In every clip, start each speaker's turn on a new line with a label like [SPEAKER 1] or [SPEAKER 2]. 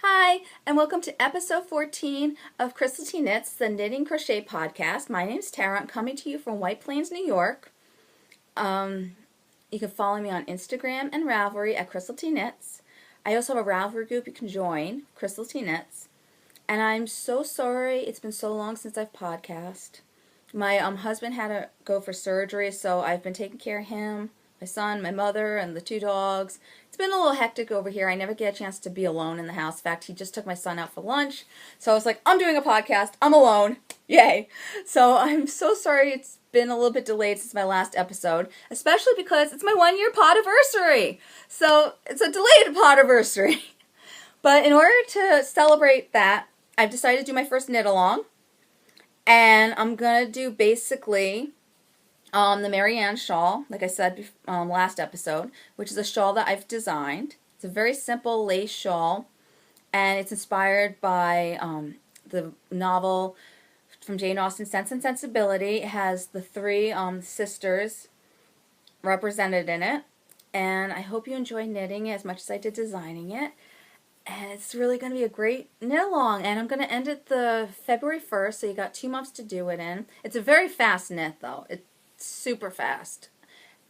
[SPEAKER 1] Hi, and welcome to episode 14 of Crystal T Knits, the Knitting Crochet Podcast. My name's Tara. I'm coming to you from White Plains, New York. You can follow me on Instagram and Ravelry at Crystal T Knits. I also have a Ravelry group you can join, Crystal T Knits. And I'm so sorry it's been so long since I've podcast. My husband had to go for surgery, so I've been taking care of him, my son, my mother, and the 2 dogs. It's been a little hectic over here. I never get a chance to be alone in the house. In fact, he just took my son out for lunch. So I was like, I'm doing a podcast. I'm alone. Yay. So I'm so sorry it's been a little bit delayed since my last episode, especially because it's my 1-year pod-a-versary. So it's a delayed pod-a-versary. But in order to celebrate that, I've decided to do my first knit along. And I'm going to do basically the Marianne shawl, like I said last episode, which is a shawl that I've designed. It's a very simple lace shawl, and it's inspired by the novel from Jane Austen, Sense and Sensibility. It has the 3 sisters represented in it, and I hope you enjoy knitting it as much as I did designing it. And it's really going to be a great knit along, and I'm going to end it the February 1st, so you got 2 months to do it in. It's a very fast knit, though. It's super fast.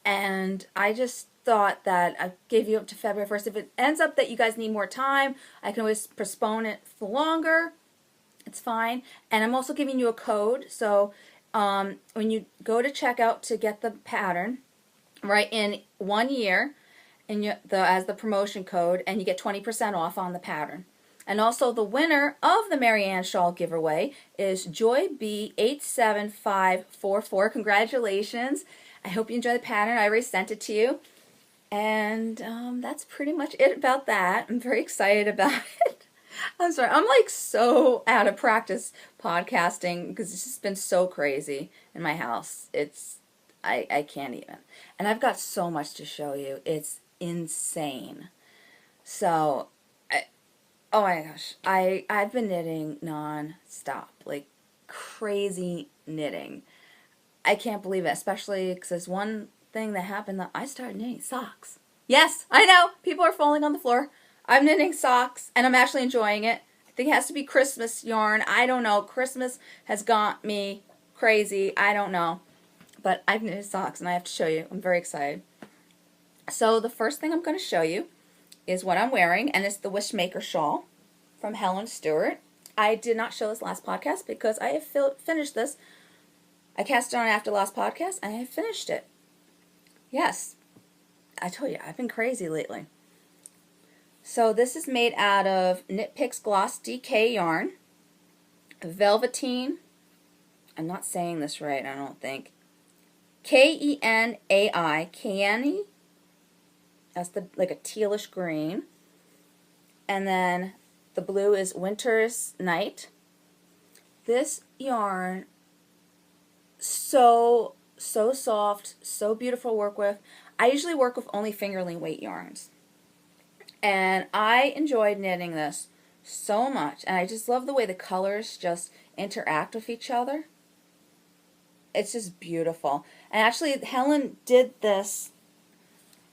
[SPEAKER 1] And I just thought that I gave you up to February 1st. If it ends up that you guys need more time, I can always postpone it for longer. It's fine. And I'm also giving you a code, so when you go to checkout to get the pattern, write in 1 year as the promotion code, and you get 20% off on the pattern. And also the winner of the Marianne shawl giveaway is JoyB87544. Congratulations. I hope you enjoy the pattern. I already sent it to you. And that's pretty much it about that. I'm very excited about it. I'm sorry. I'm like so out of practice podcasting because it's just been so crazy in my house. I can't even. And I've got so much to show you. It's insane. So, oh my gosh, I've been knitting non-stop, like crazy knitting. I can't believe it, especially because there's one thing that happened that I started knitting socks. Yes, I know, people are falling on the floor. I'm knitting socks, and I'm actually enjoying it. I think it has to be Christmas yarn. I don't know. Christmas has got me crazy. I don't know. But I've knitted socks, and I have to show you. I'm very excited. So the first thing I'm going to show you is what I'm wearing, and it's the Wishmaker shawl from Helen Stewart. I did not show this last podcast because I have finished this. I cast it on after last podcast, and I have finished it. Yes, I told you, I've been crazy lately. So this is made out of Knit Picks Gloss DK yarn, velveteen, I'm not saying this right, I don't think, Kenai, Kenai. That's like a tealish green. And then the blue is Winter's Night. This yarn, so soft, so beautiful to work with. I usually work with only fingerling weight yarns. And I enjoyed knitting this so much. And I just love the way the colors just interact with each other. It's just beautiful. And actually, Helen did this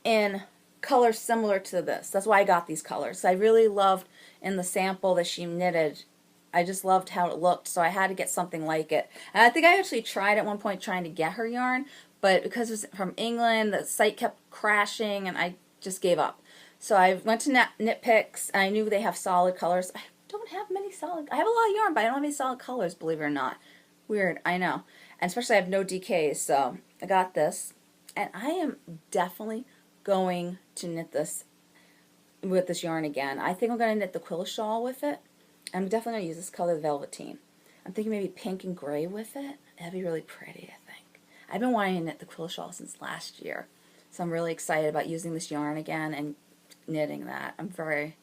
[SPEAKER 1] in colors similar to this. That's why I got these colors. I really loved in the sample that she knitted. I just loved how it looked, so I had to get something like it. And I think I actually tried at one point trying to get her yarn, but because it was from England, the site kept crashing, and I just gave up. So I went to Knit Picks, and I knew they have solid colors. I don't have many solid. I have a lot of yarn, but I don't have any solid colors, believe it or not. Weird, I know. And especially I have no DKs, so I got this. And I am definitely going to knit this with this yarn again. I think I'm going to knit the quill shawl with it. I'm definitely going to use this color, velveteen. I'm thinking maybe pink and gray with it. That'd be really pretty, I think. I've been wanting to knit the quill shawl since last year. So I'm really excited about using this yarn again and knitting that. I'm very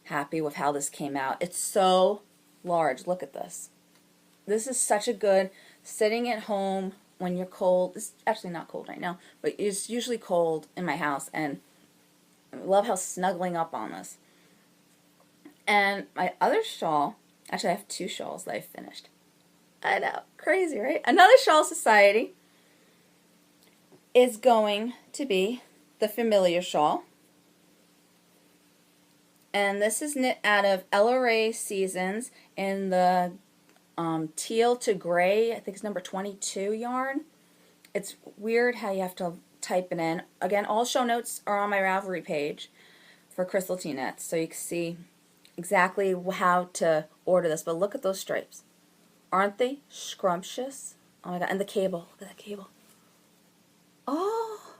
[SPEAKER 1] happy with how this came out. It's so large. Look at this. This is such a good sitting at home when you're cold. It's actually not cold right now, but it's usually cold in my house, and I love how snuggling up on this. And my other shawl, actually I have 2 shawls that I finished. I know, crazy, right? Another Shawl Society is going to be the Familiar shawl. And this is knit out of LRA Seasons in the teal to gray, I think it's number 22 yarn. It's weird how you have to type it in. Again, all show notes are on my Ravelry page for Crystal T Knits, so you can see exactly how to order this. But look at those stripes. Aren't they scrumptious? Oh my god, and the cable. Look at that cable. Oh!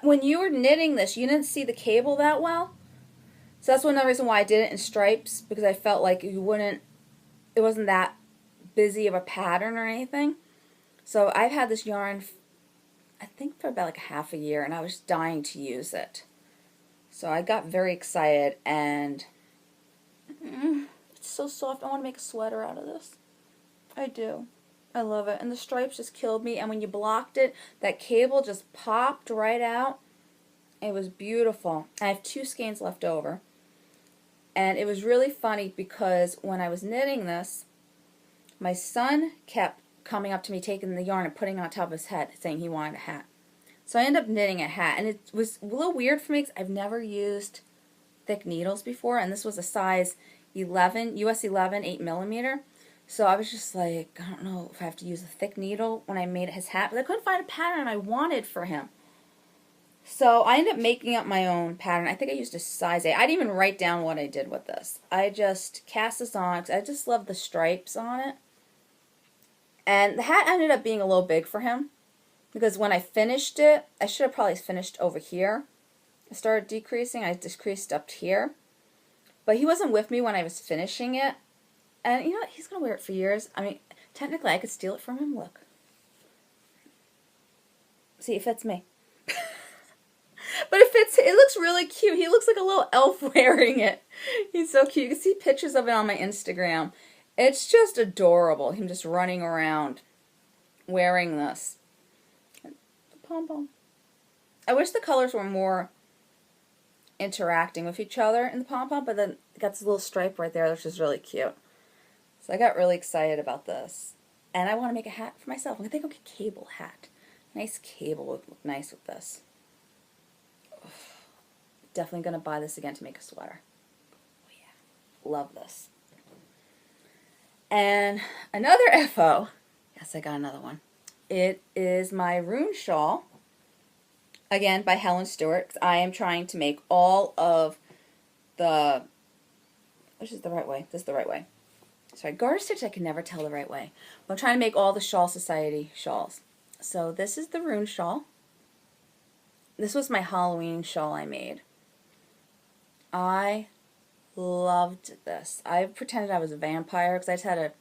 [SPEAKER 1] When you were knitting this, you didn't see the cable that well. So that's one reason why I did it in stripes, because I felt like it wasn't that busy of a pattern or anything. So I've had this yarn, I think for about like half a year, and I was dying to use it. So I got very excited, and it's so soft. I want to make a sweater out of this. I do. I love it. And the stripes just killed me, and when you blocked it, that cable just popped right out. It was beautiful. I have 2 skeins left over. And it was really funny because when I was knitting this, my son kept coming up to me, taking the yarn and putting it on top of his head, saying he wanted a hat. So I ended up knitting a hat, and it was a little weird for me because I've never used thick needles before, and this was a size 11, US 11, 8mm. So I was just like, I don't know if I have to use a thick needle when I made his hat, but I couldn't find a pattern I wanted for him. So I ended up making up my own pattern. I think I used a size 8. I didn't even write down what I did with this. I just cast this on because I just love the stripes on it. And the hat ended up being a little big for him because when I finished it, I should have probably finished over here. I started decreasing. I decreased up here. But he wasn't with me when I was finishing it. And you know what? He's going to wear it for years. I mean, technically I could steal it from him. Look. See, it fits me. But it looks really cute. He looks like a little elf wearing it. He's so cute. You can see pictures of it on my Instagram. It's just adorable, him just running around wearing this. The pom-pom. I wish the colors were more interacting with each other in the pom-pom, but then it got this little stripe right there, which is really cute. So I got really excited about this. And I want to make a hat for myself. I think I'll get a cable hat. Nice cable would look nice with this. Definitely going to buy this again to make a sweater. Oh yeah. Love this. And another FO. Yes, I got another one. It is my Rune Shawl. Again, by Helen Stewart. I am trying to make all of the... Which is the right way? This is the right way. Sorry, garter stitch I can never tell the right way. But I'm trying to make all the Shawl Society shawls. So this is the Rune Shawl. This was my Halloween shawl I made. I loved this. I pretended I was a vampire because I just had a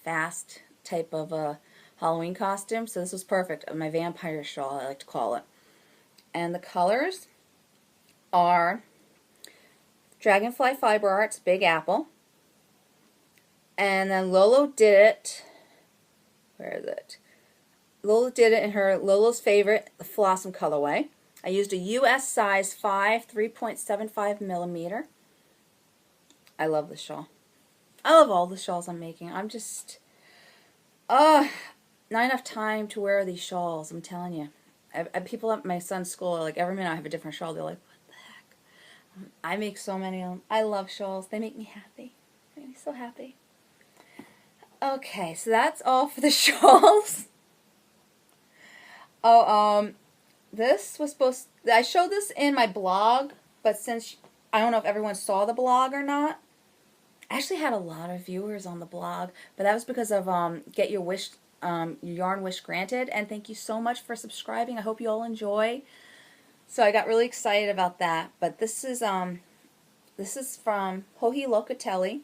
[SPEAKER 1] fast type of a Halloween costume, so this was perfect. My vampire shawl, I like to call it. And the colors are Dragonfly Fiber Arts Big Apple, and then Lolo did it. Where is it? Lola did it in her Lola's favorite, the Flossom colorway. I used a US size 5, 3.75mm. I love this shawl. I love all the shawls I'm making. I'm just, not enough time to wear these shawls, I'm telling you. People at my son's school, like every minute I have a different shawl, they're like, what the heck? I make so many of them. I love shawls. They make me happy. They make me so happy. Okay, so that's all for the shawls. Oh, this was I showed this in my blog, but since, I don't know if everyone saw the blog or not. I actually had a lot of viewers on the blog, but that was because of Get Your Wish, your Yarn Wish Granted, and thank you so much for subscribing. I hope you all enjoy. So I got really excited about that, but this is from Joji Locatelli.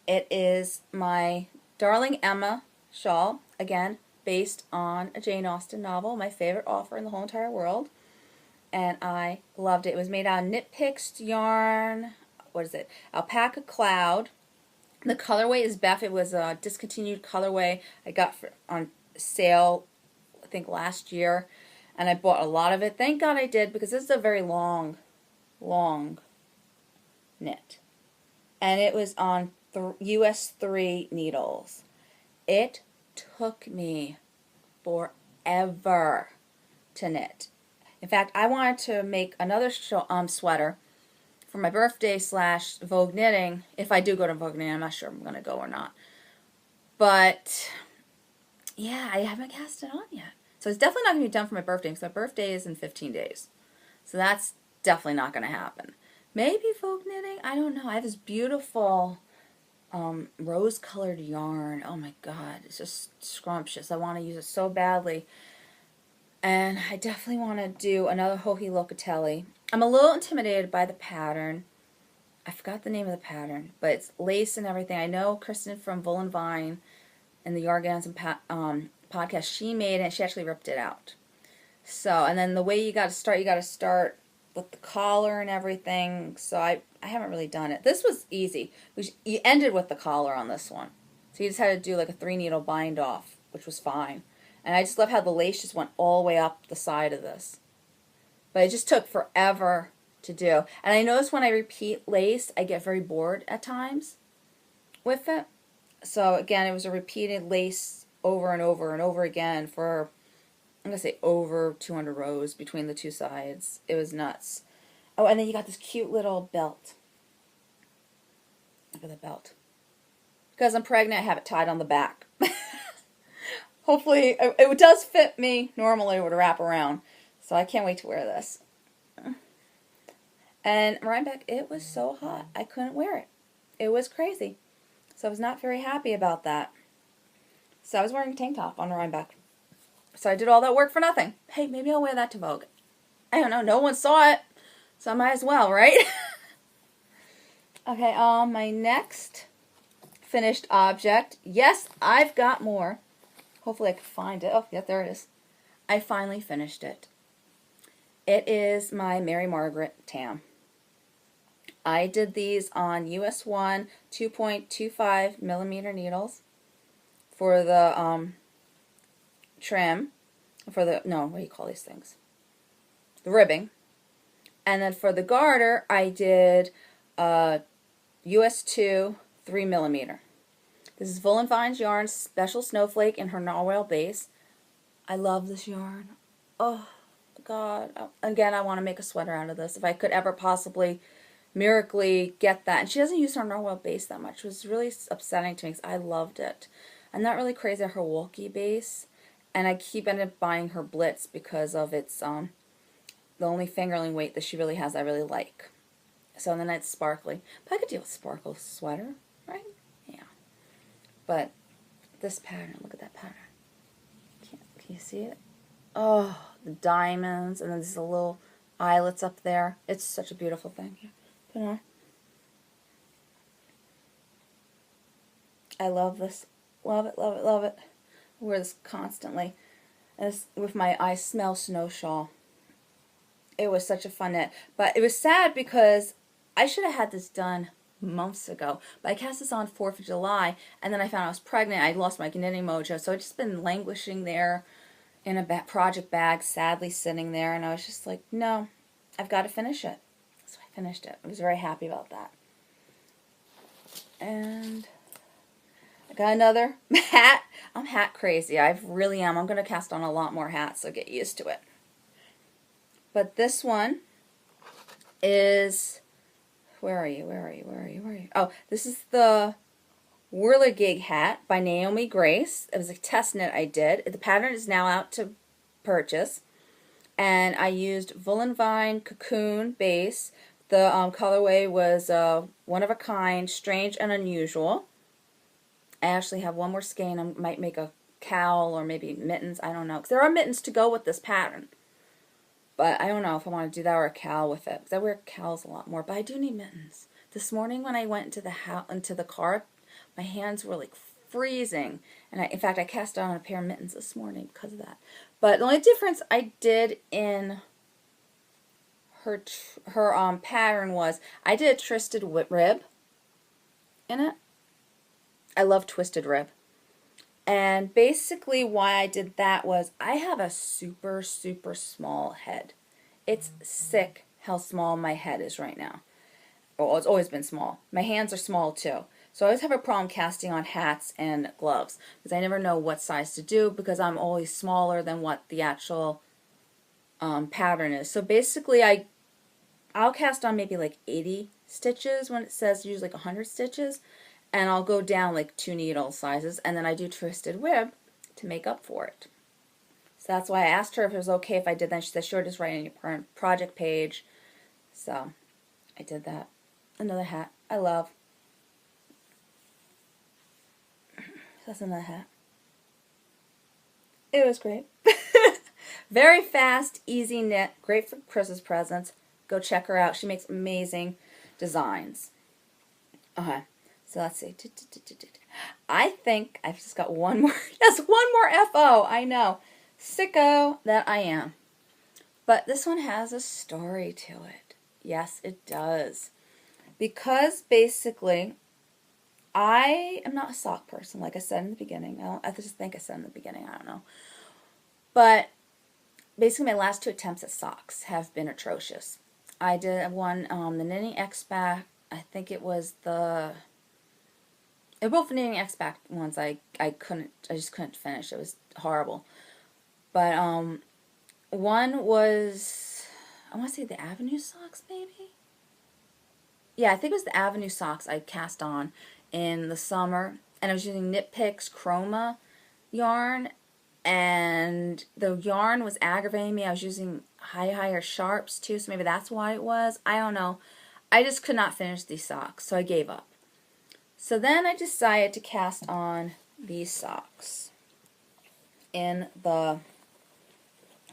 [SPEAKER 1] It is my Darling Emma shawl, again, based on a Jane Austen novel, my favorite author in the whole entire world. And I loved it. It was made out of Knit Picks yarn, what is it, Alpaca Cloud. The colorway is Beth. It was a discontinued colorway I got on sale, I think last year. And I bought a lot of it. Thank God I did, because this is a very long knit. And it was on US 3 needles. It took me forever to knit. In fact, I wanted to make another sweater for my birthday / Vogue knitting. If I do go to Vogue knitting, I'm not sure if I'm going to go or not. But yeah, I haven't cast it on yet. So it's definitely not going to be done for my birthday because my birthday is in 15 days. So that's definitely not going to happen. Maybe Vogue knitting? I don't know. I have this beautiful rose-colored yarn. Oh my god, it's just scrumptious. I want to use it so badly. And I definitely want to do another Hohi Locatelli. I'm a little intimidated by the pattern. I forgot the name of the pattern, but it's lace and everything. I know Kristen from Wool and Vine and the Yargansum podcast, she made it. She actually ripped it out. So, and then the way you got to start with the collar and everything. So I haven't really done it. This was easy. You ended with the collar on this one. So you just had to do like a 3-needle bind off, which was fine. And I just love how the lace just went all the way up the side of this. But it just took forever to do. And I notice when I repeat lace, I get very bored at times with it. So again, it was a repeated lace over and over and over again for, I'm going to say over 200 rows between the two sides. It was nuts. Oh, and then you got this cute little belt. Look at the belt. Because I'm pregnant, I have it tied on the back. Hopefully, it does fit me. Normally, it would wrap around. So I can't wait to wear this. And Rhinebeck, it was so hot. I couldn't wear it. It was crazy. So I was not very happy about that. So I was wearing a tank top on Rhinebeck. So I did all that work for nothing. Hey, maybe I'll wear that to Vogue. I don't know. No one saw it. So I might as well, right? Okay, my next finished object. Yes, I've got more. Hopefully I can find it. Oh, yeah, there it is. I finally finished it. It is my Mary Margaret tam. I did these on US 1 2.25 millimeter needles for the trim, for the, no, what do you call these things? The ribbing. And then for the garter, I did US 2 3 millimeter. This is Wool and Vine's yarn, Special Snowflake in her narwhal base. I love this yarn. Oh, God. Again, I want to make a sweater out of this. If I could ever possibly miraculously get that. And she doesn't use her narwhal base that much. It was really upsetting to me because I loved it. I'm not really crazy about her Wolke base. And I keep ending up buying her Blitz because of its, the only fingerling weight that she really has I really like. So then it's sparkly. But I could deal with sparkle sweater, right? Yeah. But this pattern, look at that pattern. Can you see it? Oh, the diamonds, and then these little eyelets up there. It's such a beautiful thing. Here, put it on. I love this. Love it, love it, love it. I wear this constantly. And this, with my I Smell Snow shawl. It was such a fun knit. But it was sad because I should have had this done months ago. But I cast this on 4th of July, and then I found I was pregnant. I lost my knitting mojo, so I've just been languishing there in a project bag, sadly sitting there, and I was just like, no, I've got to finish it. So I finished it. I was very happy about that. And I got another hat. I'm hat crazy. I really am. I'm going to cast on a lot more hats, so get used to it. But this one is, where are you? Where are you? Where are you? Where are you? Oh, this is the Whirligig hat by Naomi Grace. It was a test knit I did. The pattern is now out to purchase. And I used Wool and Vine Cocoon base. The colorway was one of a kind, strange and unusual. I actually have one more skein. I might make a cowl or maybe mittens. I don't know. Because there are mittens to go with this pattern. But I don't know if I want to do that or a cowl with it. Because I wear cowls a lot more. But I do need mittens. This morning when I went into the car, my hands were like freezing. And in fact, I cast on a pair of mittens this morning because of that. But the only difference I did in her pattern was I did a twisted rib in it. I love twisted rib. And basically why I did that was I have a super, super small head. It's sick how small my head is right now. Well, it's always been small. My hands are small too. So I always have a problem casting on hats and gloves because I never know what size to do because I'm always smaller than what the actual pattern is. So basically I I'll cast on maybe like 80 stitches when it says usually like 100 stitches, and I'll go down like 2 needle sizes, and then I do twisted web to make up for it. So that's why I asked her if it was okay if I did that. She said, sure, just write it on your project page. So I did that. Another hat I love. That's another hat. It was great. Very fast, easy knit, great for Christmas presents. Go check her out. She makes amazing designs. Okay, so let's see. I think I've just got one more. Yes, one more FO. I know. Sicko that I am. But this one has a story to it. Yes, it does. Because basically, I am not a sock person, like I said in the beginning. I just think I said in the beginning. I don't know. But basically, my last 2 attempts at socks have been atrocious. I did one, the Knitting X-Back. I think it was the... They're both Knitting X-Back ones. I just couldn't finish. It was horrible. But one was, I want to say the Avenue socks, maybe? Yeah, I think it was the Avenue socks I cast on in the summer. And I was using Knit Picks Chroma yarn. And the yarn was aggravating me. I was using higher sharps too, so maybe that's why it was. I don't know. I just could not finish these socks, so I gave up. So then I decided to cast on these socks for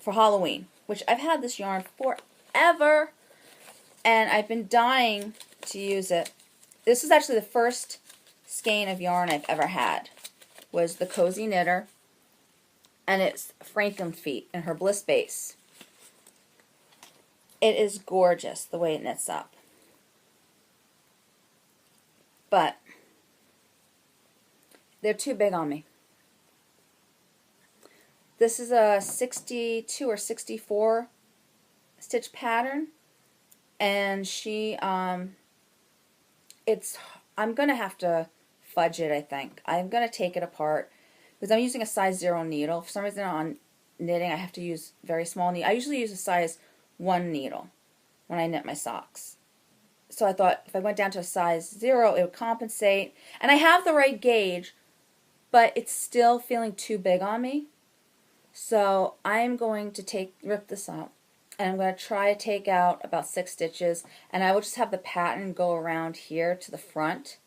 [SPEAKER 1] Halloween, which I've had this yarn forever, and I've been dying to use it. This is actually the first skein of yarn I've ever had, was the Cozy Knitter. And it's Franken Feet in her Bliss base. It is gorgeous the way it knits up. But they're too big on me. This is a 62 or 64 stitch pattern. And I'm going to have to fudge it, I think. I'm going to take it apart. Because I'm using a size 0 needle. For some reason on knitting I have to use very small needle. I usually use a size 1 needle when I knit my socks. So I thought if I went down to a size 0 it would compensate. And I have the right gauge, but it's still feeling too big on me. So I'm going to rip this up. And I'm going to try to take out about 6 stitches. And I will just have the pattern go around here to the front.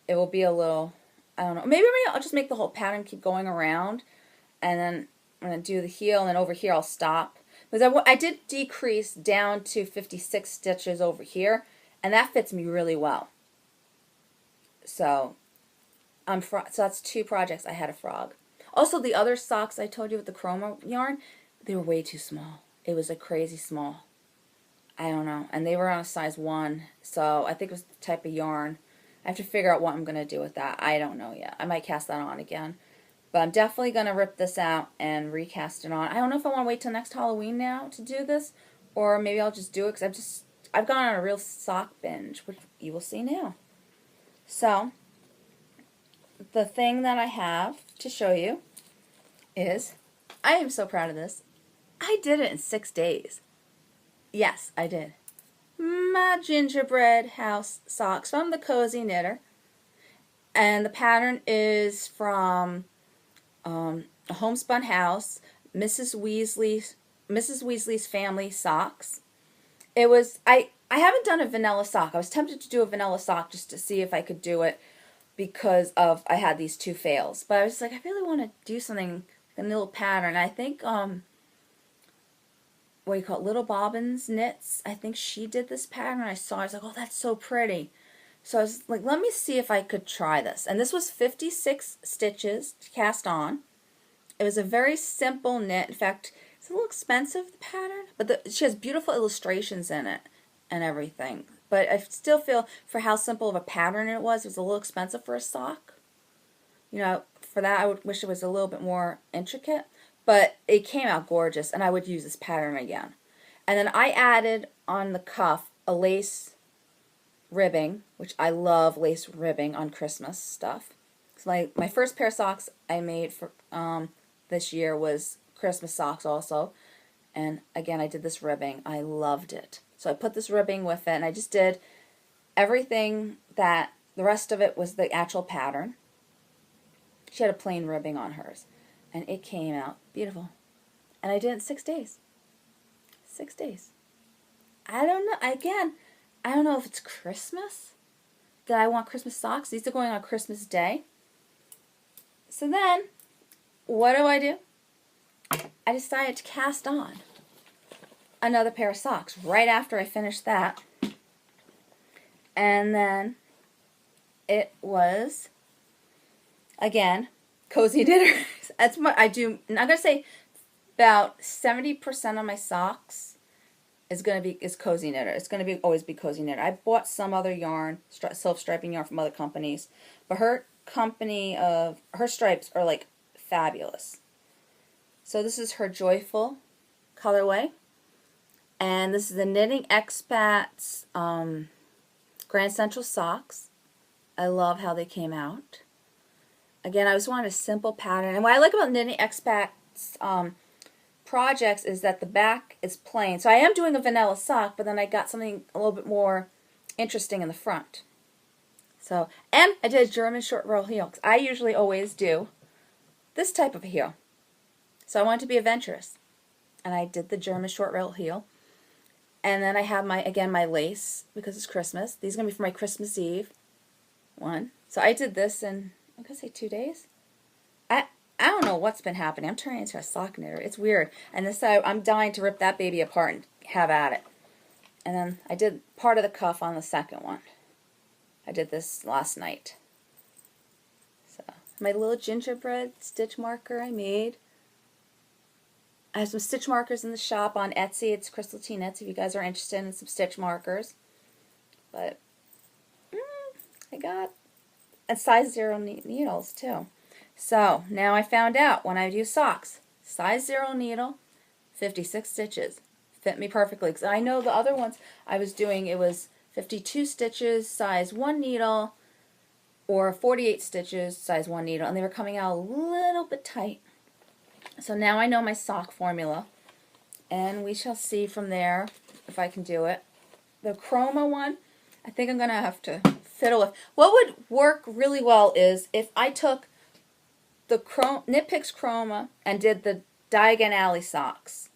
[SPEAKER 1] It will be a little... I don't know. Maybe I'll just make the whole pattern keep going around, and then I'm going to do the heel, and then over here I'll stop. Because I did decrease down to 56 stitches over here, and that fits me really well. So, so that's 2 projects I had a frog. Also, the other socks I told you with the chroma yarn, they were way too small. It was a crazy small. I don't know. And they were on a size 1, so I think it was the type of yarn. I have to figure out what I'm going to do with that. I don't know yet. I might cast that on again. But I'm definitely going to rip this out and recast it on. I don't know if I want to wait till next Halloween now to do this, or maybe I'll just do it because I've gone on a real sock binge, which you will see now. So, the thing that I have to show you is, I am so proud of this. I did it in 6 days. Yes, I did. My gingerbread house socks from the Cozy Knitter, and the pattern is from a homespun house, Mrs. Weasley's Family Socks. It was I haven't done a vanilla sock. I was tempted to do a vanilla sock just to see if I could do it because I had these 2 fails, but I was like, I really want to do something, a little pattern. I think what do you call it, Little Bobbins Knits, I think she did this pattern. I was like, oh, that's so pretty. So I was like, let me see if I could try this. And this was 56 stitches to cast on. It was a very simple knit. In fact, it's a little expensive, the pattern, but she has beautiful illustrations in it and everything. But I still feel for how simple of a pattern it was a little expensive for a sock. You know, for that I would wish it was a little bit more intricate. But it came out gorgeous, and I would use this pattern again. And then I added on the cuff a lace ribbing, which I love lace ribbing on Christmas stuff. So my first pair of socks I made for this year was Christmas socks also. And again, I did this ribbing. I loved it. So I put this ribbing with it, and I just did everything that the rest of it was the actual pattern. She had a plain ribbing on hers, and it came out beautiful. And I did it in 6 days. 6 days. I don't know. Again, I don't know if it's Christmas that I want Christmas socks. These are going on Christmas Day. So then, what do? I decided to cast on another pair of socks right after I finished that. And then it was, again, cozy knitters. That's what I do. I'm going to say about 70% of my socks is cozy knitter. It's going to always be cozy knitter. I bought some other yarn, self-striping yarn from other companies, but her stripes are like fabulous. So this is her Joyful colorway, and this is the Knitting Expats Grand Central socks. I love how they came out. Again, I just wanted a simple pattern, and what I like about Knitting Expats projects is that the back is plain. So I am doing a vanilla sock, but then I got something a little bit more interesting in the front. So, and I did a German short rail heel, because I usually always do this type of a heel. So I wanted to be adventurous, and I did the German short rail heel. And then I have my lace, because it's Christmas. These are going to be for my Christmas Eve one. So I did this in, I'm going to say 2 days. I don't know what's been happening. I'm turning into a sock knitter. It's weird. And this I'm dying to rip that baby apart and have at it. And then I did part of the cuff on the second one. I did this last night. So my little gingerbread stitch marker I made. I have some stitch markers in the shop on Etsy. It's Crystal T Knits if you guys are interested in some stitch markers. But I got a size 0 needles too. So now I found out when I do socks, size 0 needle, 56 stitches. Fit me perfectly. Because I know the other ones I was doing, it was 52 stitches, size 1 needle, or 48 stitches, size 1 needle. And they were coming out a little bit tight. So now I know my sock formula. And we shall see from there if I can do it. The chroma one, I think I'm going to have to fiddle with. What would work really well is if I took the Knit Picks Chroma and did the Diagon Alley socks.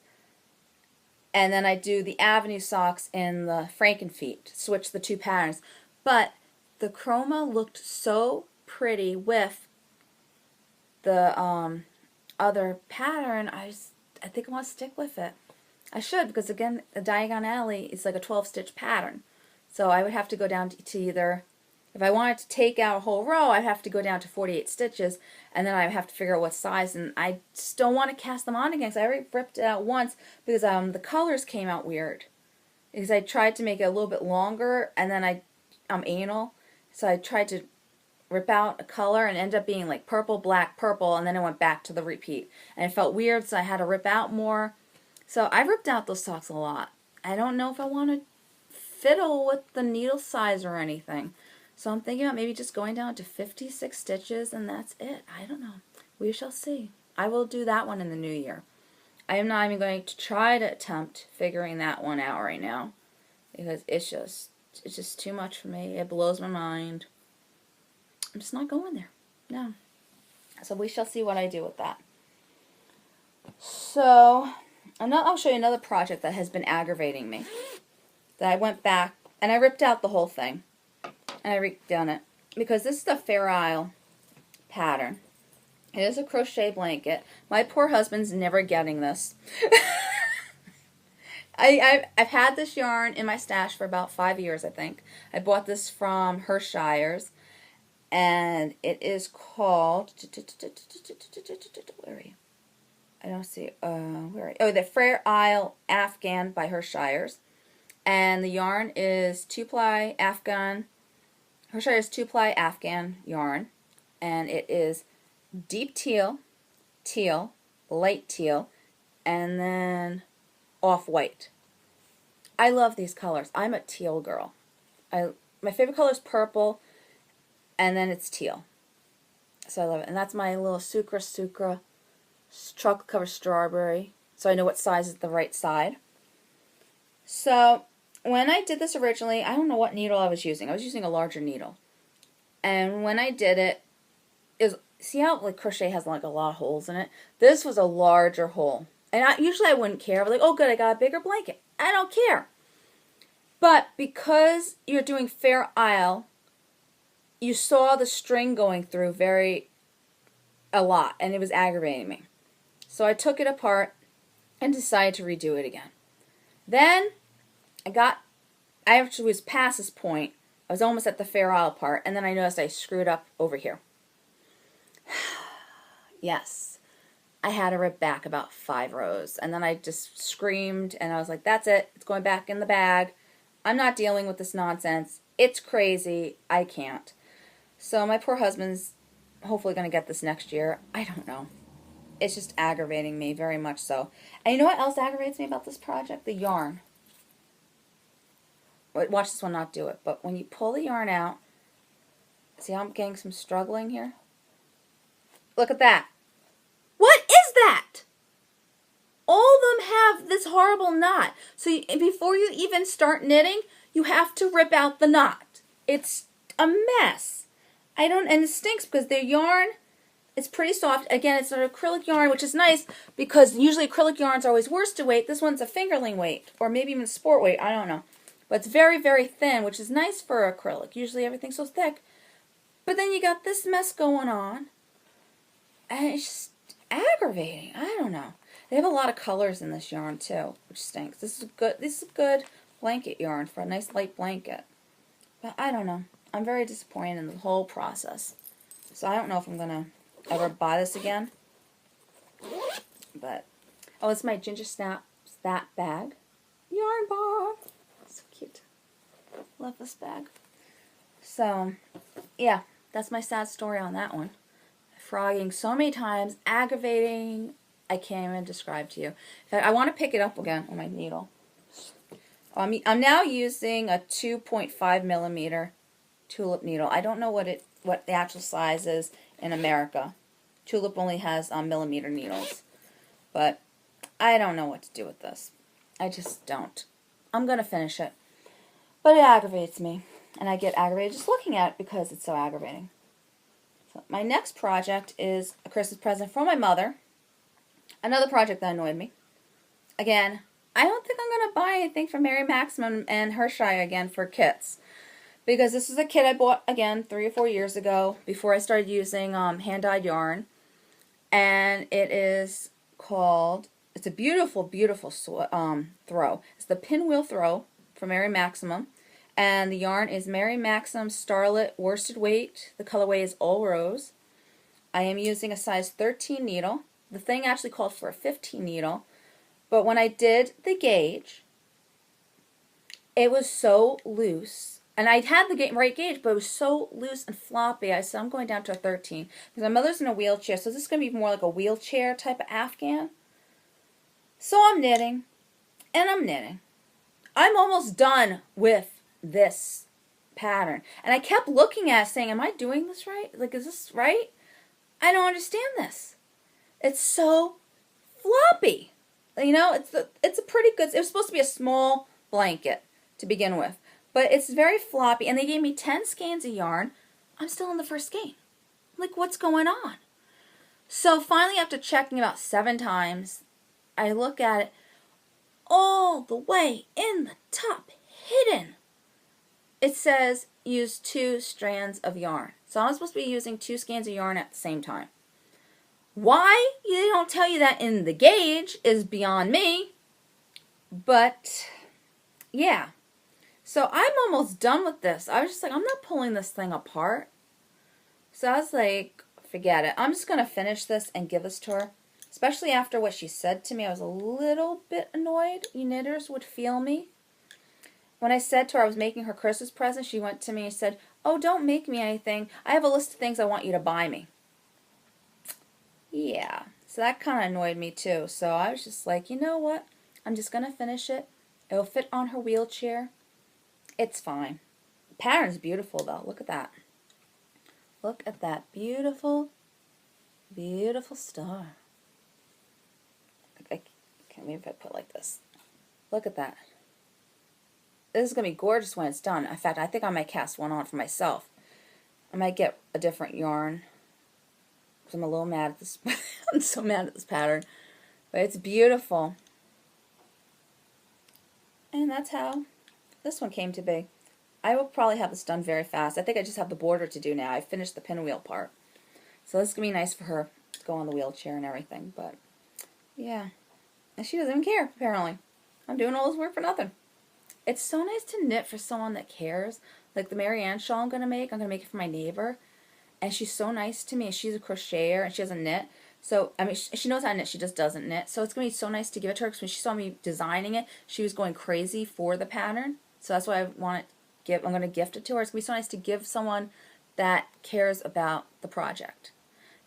[SPEAKER 1] And then I do the Avenue socks in the Frankenfeet. Switch the two patterns. But the Chroma looked so pretty with the other pattern. I think I want to stick with it. I should, because again, the Diagon Alley is like a 12-stitch pattern. So I would have to go down to either, if I wanted to take out a whole row, I'd have to go down to 48 stitches, and then I'd have to figure out what size, and I just don't want to cast them on again, because I already ripped it out once, because the colors came out weird. Because I tried to make it a little bit longer, and then I'm anal, so I tried to rip out a color, and it ended up being like purple, black, purple, and then it went back to the repeat. And it felt weird, so I had to rip out more. So I ripped out those socks a lot. I don't know if I want to fiddle with the needle size or anything. So I'm thinking about maybe just going down to 56 stitches and that's it. I don't know. We shall see. I will do that one in the new year. I am not even going to try to attempt figuring that one out right now, because it's just too much for me. It blows my mind. I'm just not going there. No. So we shall see what I do with that. So I'll show you another project that has been aggravating me. That I went back and I ripped out the whole thing. And I redone it. Because this is the Fair Isle pattern. It is a crochet blanket. My poor husband's never getting this. I've had this yarn in my stash for about 5 years, I think. I bought this from Hershey's. And it is called... Where are you? I don't see... where are you? Oh, the Fair Isle Afghan by Hershey's. And the yarn is 2-ply Afghan... Hershey's 2-ply Afghan yarn, and it is deep teal, light teal, and then off-white. I love these colors. I'm a teal girl. My favorite color is purple, and then it's teal. So I love it. And that's my little Sucra chocolate covered strawberry, so I know what size is the right side. So when I did this originally, I don't know what needle I was using. I was using a larger needle. And when I did it, see how like crochet has like a lot of holes in it? This was a larger hole. And usually I wouldn't care. I'm like, oh good, I got a bigger blanket. I don't care. But because you're doing Fair Isle, you saw the string going through a lot, and it was aggravating me. So I took it apart and decided to redo it again. Then I actually was past this point. I was almost at the Fair Isle part, and then I noticed I screwed up over here. Yes, I had to rip back about 5 rows, and then I just screamed, and I was like, that's it, it's going back in the bag. I'm not dealing with this nonsense. It's crazy. I can't. So my poor husband's hopefully going to get this next year. I don't know. It's just aggravating me, very much so. And you know what else aggravates me about this project? The yarn. Watch this one not do it. But when you pull the yarn out, see how I'm getting some struggling here? Look at that. What is that? All of them have this horrible knot. So before you even start knitting, you have to rip out the knot. It's a mess. And it stinks because the yarn is pretty soft. Again, it's an acrylic yarn, which is nice because usually acrylic yarns are always worsted weight. This one's a fingerling weight or maybe even sport weight. I don't know. But it's very, very thin, which is nice for acrylic. Usually everything's so thick. But then you got this mess going on. And it's just aggravating. I don't know. They have a lot of colors in this yarn too, which stinks. This is a good blanket yarn for a nice light blanket. But I don't know. I'm very disappointed in the whole process. So I don't know if I'm going to ever buy this again. But, oh, it's my Ginger Snaps That Bag. Yarn bar. So cute. Love this bag. So, yeah, that's my sad story on that one. Frogging so many times, aggravating, I can't even describe to you. In fact, I want to pick it up again on my needle. I'm now using a 2.5 millimeter tulip needle. I don't know what the actual size is in America. Tulip only has millimeter needles. But I don't know what to do with this. I just don't. I'm going to finish it. But it aggravates me. And I get aggravated just looking at it because it's so aggravating. So my next project is a Christmas present for my mother. Another project that annoyed me. Again, I don't think I'm going to buy anything from Mary Maximum and Hershey again for kits. Because this is a kit I bought, again, 3 or 4 years ago before I started using hand-dyed yarn. And it is called, it's a beautiful, beautiful throw. It's the pinwheel throw from Mary Maximum. And the yarn is Mary Maximum Starlet worsted weight. The colorway is all rose. I am using a size 13 needle. The thing actually called for a 15 needle. But when I did the gauge, it was so loose. And I had the right gauge, but it was so loose and floppy. I said, I'm going down to a 13. Because my mother's in a wheelchair, so this is going to be more like a wheelchair type of Afghan. So I'm knitting, and I'm knitting. I'm almost done with this pattern. And I kept looking at it saying, am I doing this right? Like, is this right? I don't understand this. It's so floppy. You know, it's a pretty good, it was supposed to be a small blanket to begin with. But it's very floppy, and they gave me 10 skeins of yarn. I'm still in the first skein. Like, what's going on? So finally, after checking about 7 times, I look at it all the way in the top, hidden. It says use 2 strands of yarn. So I'm supposed to be using 2 skeins of yarn at the same time. Why they don't tell you that in the gauge is beyond me. But, yeah. So I'm almost done with this. I was just like, I'm not pulling this thing apart. So I was like, forget it. I'm just going to finish this and give this to her. Especially after what she said to me. I was a little bit annoyed. You knitters would feel me. When I said to her I was making her Christmas present, she went to me and said, oh, don't make me anything. I have a list of things I want you to buy me. Yeah. So that kind of annoyed me too. So I was just like, you know what? I'm just going to finish it. It'll fit on her wheelchair. It's fine. The pattern's beautiful though. Look at that. Look at that beautiful, beautiful star. Okay, maybe if I put it like this. Look at that. this is going to be gorgeous when it's done. In fact, I think I might cast one on for myself. I might get a different yarn. Because I'm a little mad at this. I'm so mad at this pattern. But it's beautiful. And that's how this one came to be. I will probably have this done very fast. I think I just have the border to do now. I finished the pinwheel part. So this is going to be nice for her to go on the wheelchair and everything. But, yeah. And she doesn't even care, apparently. I'm doing all this work for nothing. It's so nice to knit for someone that cares. Like the Marianne shawl I'm going to make it for my neighbor. And she's so nice to me. She's a crocheter and she doesn't knit. So, I mean, she knows how to knit. She just doesn't knit. So it's going to be so nice to give it to her because when she saw me designing it, she was going crazy for the pattern. So that's why I'm going to gift it to her. It's going to be so nice to give someone that cares about the project.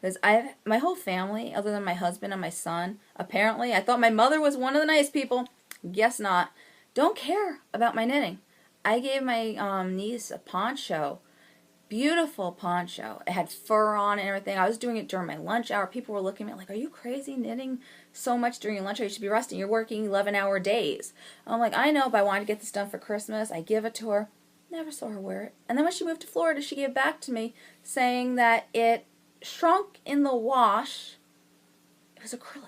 [SPEAKER 1] Because my whole family, other than my husband and my son, apparently, I thought my mother was one of the nice people. Guess not. Don't care about my knitting. I gave my niece a poncho. Beautiful poncho. It had fur on and everything. I was doing it during my lunch hour. People were looking at me like, are you crazy knitting so much during your lunch hour? You should be resting. You're working 11-hour days. I'm like, I know, but I wanted to get this done for Christmas. I give it to her. Never saw her wear it. And then when she moved to Florida, she gave it back to me saying that it shrunk in the wash. It was acrylic.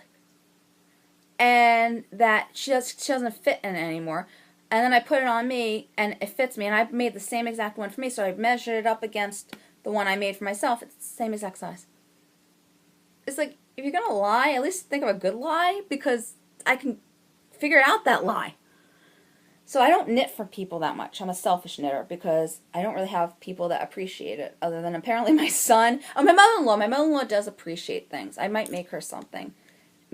[SPEAKER 1] And that she doesn't fit in it anymore. And then I put it on me, and it fits me. And I made the same exact one for me, so I measured it up against the one I made for myself. It's the same exact size. It's like, if you're going to lie, at least think of a good lie, because I can figure out that lie. So I don't knit for people that much. I'm a selfish knitter, because I don't really have people that appreciate it, other than apparently my son. Oh, my mother-in-law. My mother-in-law does appreciate things. I might make her something.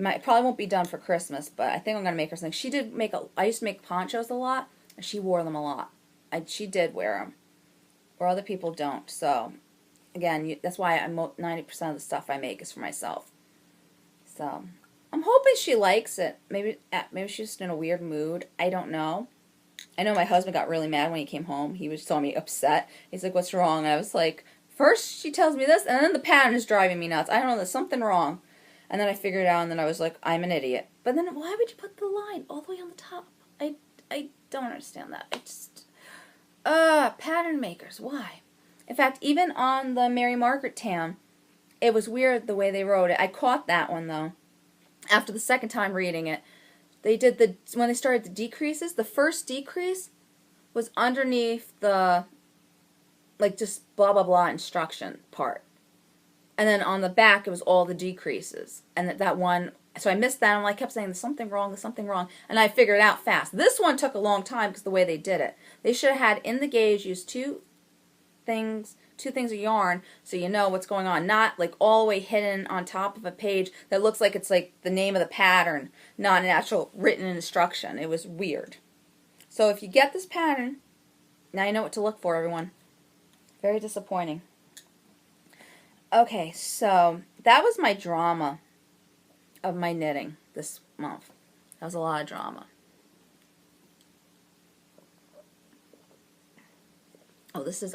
[SPEAKER 1] It probably won't be done for Christmas, but I think I'm going to make her something. She did make I used to make ponchos a lot, and she wore them a lot. She did wear them, where other people don't. So, again, that's why 90% of the stuff I make is for myself. So, I'm hoping she likes it. Maybe she's just in a weird mood. I don't know. I know my husband got really mad when he came home. He saw me upset. He's like, what's wrong? And I was like, first she tells me this, and then the pattern is driving me nuts. I don't know, there's something wrong. And then I figured it out, and then I was like, I'm an idiot. But then why would you put the line all the way on the top? I don't understand that. I just, pattern makers, why? In fact, even on the Mary Margaret tam, it was weird the way they wrote it. I caught that one, though, after the second time reading it. They did when they started the decreases, the first decrease was underneath the, like, just blah, blah, blah instruction part. And then on the back, it was all the decreases. And that one, so I missed that. And I kept saying, there's something wrong, there's something wrong. And I figured it out fast. This one took a long time because the way they did it. They should have had in the gauge used two things of yarn so you know what's going on. Not like all the way hidden on top of a page that looks like it's like the name of the pattern, not an actual written instruction. It was weird. So if you get this pattern, now you know what to look for, everyone. Very disappointing. Okay, so that was my drama of my knitting this month. That was a lot of drama. Oh, this is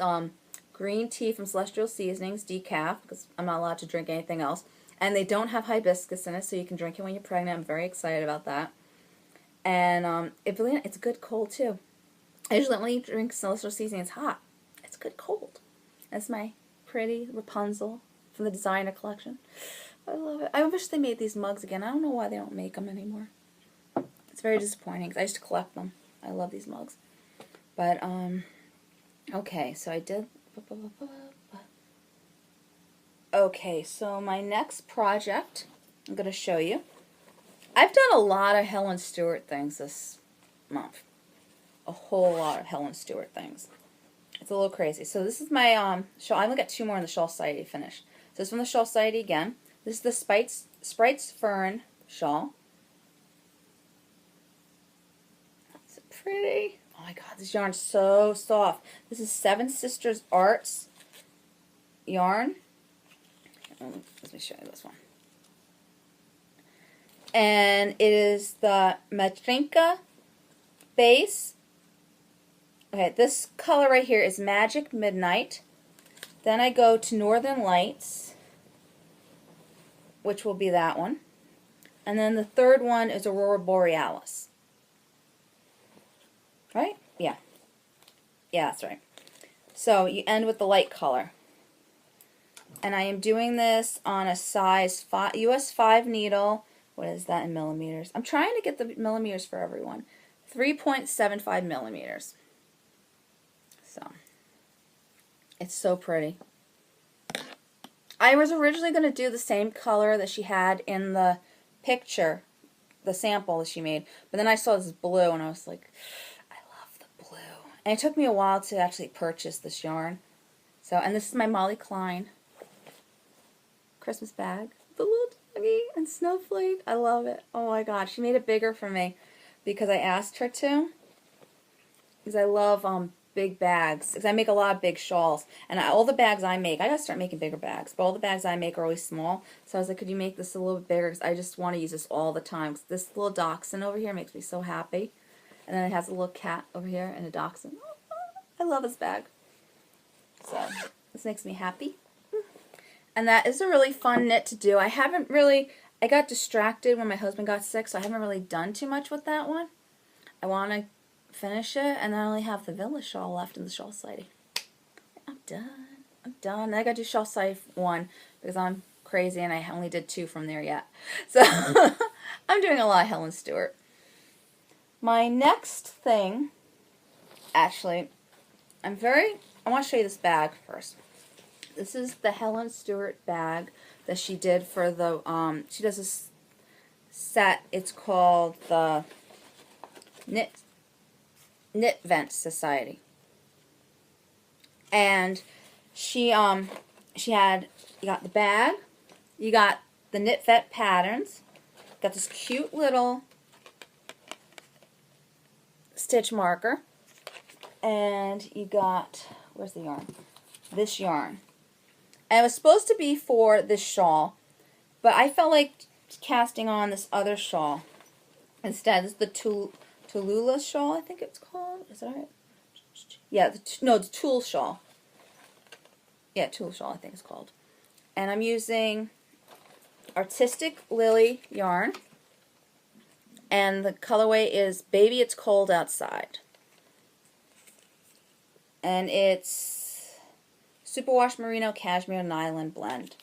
[SPEAKER 1] green tea from Celestial Seasonings, decaf, because I'm not allowed to drink anything else. And they don't have hibiscus in it, so you can drink it when you're pregnant. I'm very excited about that. And it's good cold, too. I usually only drink Celestial Seasonings hot. It's good cold. That's my pretty Rapunzel from the designer collection. I love it. I wish they made these mugs again. I don't know why they don't make them anymore. It's very disappointing because I used to collect them. I love these mugs. But, okay, so I did... Okay, so my next project I'm going to show you. I've done a lot of Helen Stewart things this month. A whole lot of Helen Stewart things. It's a little crazy. So this is my shawl. I'm going to get two more in the Shawl Society finished. So this is from the Shawl Society again. This is the Sprites Fern shawl. That's pretty. Oh my god, this yarn's so soft. This is Seven Sisters Arts yarn. Let me show you this one. And it is the Matrinka base. Okay, this color right here is Magic Midnight. Then I go to Northern Lights, which will be that one. And then the third one is Aurora Borealis. Right? Yeah. Yeah, that's right. So you end with the light color. And I am doing this on a size 5, US 5 needle. What is that in millimeters? I'm trying to get the millimeters for everyone. 3.75 millimeters. So, it's so pretty. I was originally going to do the same color that she had in the picture, the sample that she made. But then I saw this blue and I was like, I love the blue. And it took me a while to actually purchase this yarn. So, and this is my Molly Klein Christmas bag. The little doggy and snowflake. I love it. Oh my god. She made it bigger for me because I asked her to. Because I love big bags. Because I make a lot of big shawls. And all the bags I make, I gotta start making bigger bags. But all the bags I make are always small. So I was like, could you make this a little bit bigger? Because I just want to use this all the time. 'Cause this little dachshund over here makes me so happy. And then it has a little cat over here and a dachshund. I love this bag. So this makes me happy. And that is a really fun knit to do. I got distracted when my husband got sick, so I haven't really done too much with that one. I want to finish it, and then I only have the Villa shawl left in the shawl society. I'm done. I'm done. I got to do shawl society 1 because I'm crazy and I only did 2 from there yet. So I'm doing a lot of Helen Stewart. My next thing, actually, I want to show you this bag first. This is the Helen Stewart bag that she did for the, she does this set, it's called the Knit Vent Society. And she had, you got the bag, you got the Knit Vent patterns, got this cute little stitch marker, and you got, where's the yarn? This yarn. And it was supposed to be for this shawl, but I felt like casting on this other shawl instead. This is the Tulula shawl, I think it's called. Is that right? Yeah, the tulle shawl. Yeah, tulle shawl, I think it's called. And I'm using Artistic Lily yarn, and the colorway is Baby It's Cold Outside. And it's Superwash Merino Cashmere Nylon blend.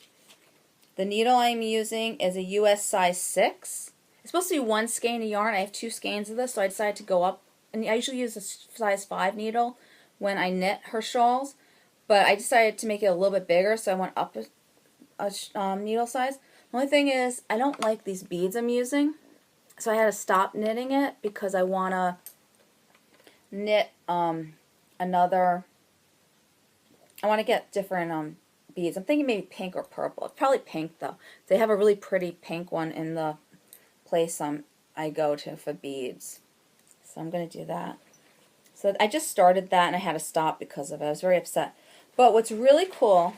[SPEAKER 1] The needle I'm using is a US size 6. It's supposed to be 1 skein of yarn. I have 2 skeins of this, so I decided to go up. And I usually use a size 5 needle when I knit her shawls, but I decided to make it a little bit bigger, so I went up a needle size. The only thing is, I don't like these beads I'm using, so I had to stop knitting it because I want to knit another. I want to get different beads. I'm thinking maybe pink or purple. Probably pink, though. They have a really pretty pink one in the place I go to for beads. So I'm going to do that. So I just started that, and I had to stop because of it. I was very upset. But what's really cool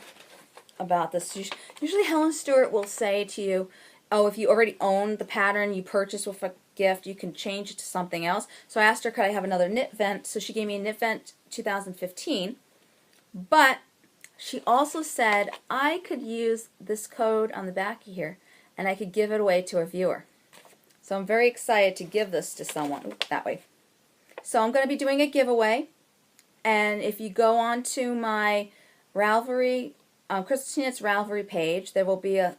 [SPEAKER 1] about this, usually Helen Stewart will say to you, oh, if you already own the pattern you purchased with a gift, you can change it to something else. So I asked her, could I have another Knit Vent? So she gave me a Knit Vent 2015. But she also said I could use this code on the back here and I could give it away to a viewer. So I'm very excited to give this to someone that way. So I'm going to be doing a giveaway, and if you go on to my Ravelry, Crystal Knits Ravelry page, there will be a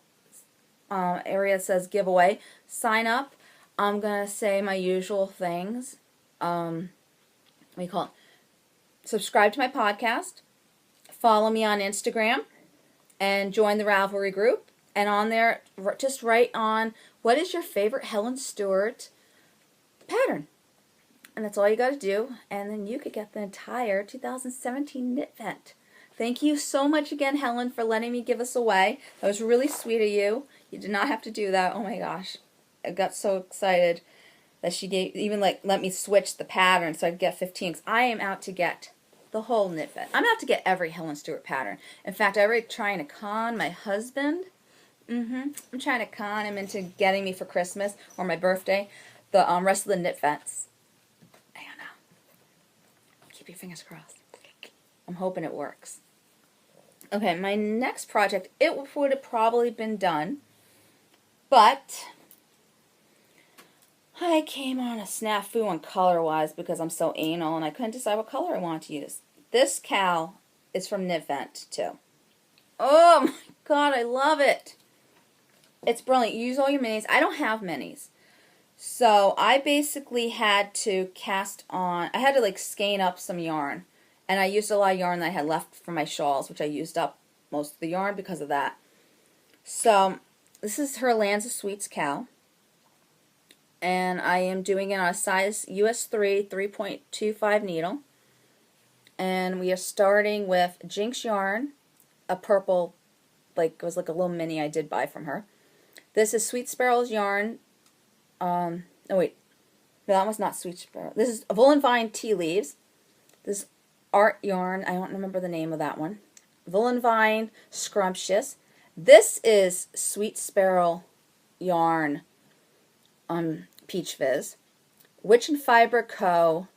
[SPEAKER 1] area that says giveaway. Sign up. I'm going to say my usual things. What do you call it? Subscribe to my podcast. Follow me on Instagram and join the Ravelry group. And on there, just write on what is your favorite Helen Stewart pattern. And that's all you got to do. And then you could get the entire 2017 Knit Vent. Thank you so much again, Helen, for letting me give this away. That was really sweet of you. You did not have to do that. Oh my gosh. I got so excited that she even let me switch the pattern so I could get 15. 'Cause I am out to get the whole Knit Vent. I'm out to get every Helen Stewart pattern. In fact, I'm already trying to con my husband. I'm trying to con him into getting me for Christmas or my birthday the rest of the Knit Vents. I don't know. Keep your fingers crossed. I'm hoping it works. Okay, my next project, it would have probably been done, but I came on a snafu on color-wise because I'm so anal and I couldn't decide what color I wanted to use. this cowl is from Knit Vent too. Oh my god, I love it. It's brilliant. You use all your minis. I don't have minis. So I basically had to cast on, I had to like skein up some yarn. And I used a lot of yarn that I had left from my shawls, which I used up most of the yarn because of that. So this is her Lands of Sweets cowl. And I am doing it on a size US 3 3.25 needle. And we are starting with Jinx yarn, a purple, like it was like a little mini I did buy from her. This is Sweet Sparrow's yarn. Oh wait, no, that was not Sweet Sparrow. This is Wool and Vine Tea Leaves. This is Art yarn. I don't remember the name of that one. Wool and Vine Scrumptious. This is Sweet Sparrow yarn. Peach Fizz. Witch and Fiber Co.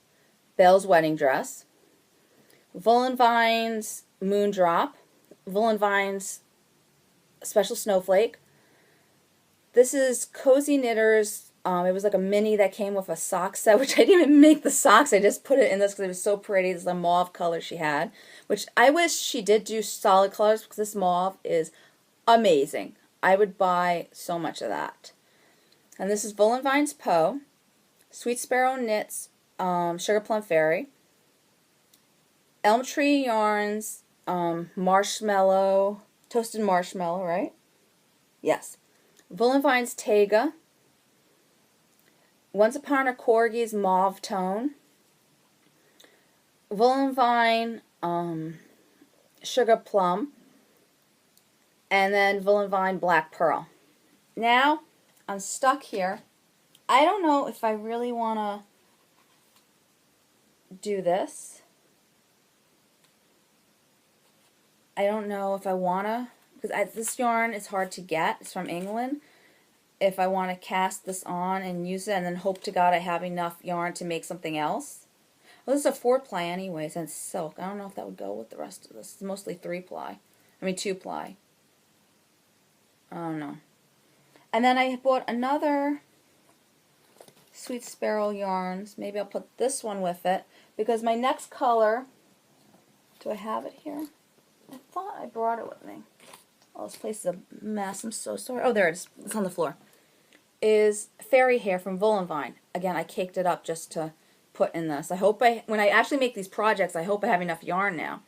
[SPEAKER 1] Belle's Wedding Dress. Wool and Vine's Moondrop. Wool and Vine's Special Snowflake. This is Cozy Knitters. It was like a mini that came with a sock set, which I didn't even make the socks. I just put it in this because it was so pretty. This is a mauve color she had, which I wish she did do solid colors because this mauve is amazing. I would buy so much of that. And this is Wool and Vine's Poe. Sweet Sparrow Knits Sugar Plum Fairy. Elm Tree Yarns Marshmallow, Toasted Marshmallow, right? Yes. Wool and Vine's Tega. Once Upon a Corgi's Mauve Tone. Wool and Vine Sugar Plum. And then Wool and Vine Black Pearl. Now, I'm stuck here. I don't know if I really want to do this. I don't know if I want to, because this yarn is hard to get. It's from England. If I want to cast this on and use it and then hope to God I have enough yarn to make something else. Well, this is a 4-ply anyways, and it's silk. I don't know if that would go with the rest of this. It's mostly 3-ply. I mean 2-ply. I don't know. And then I bought another Sweet Sparrow yarns. Maybe I'll put this one with it, because my next color, do I have it here? I thought I brought it with me. Oh, this place is a mess. I'm so sorry. Oh, there it is. It's on the floor. Is Fairy Hair from Wool and Vine. Again, I caked it up just to put in this. I hope when I actually make these projects, I hope I have enough yarn now.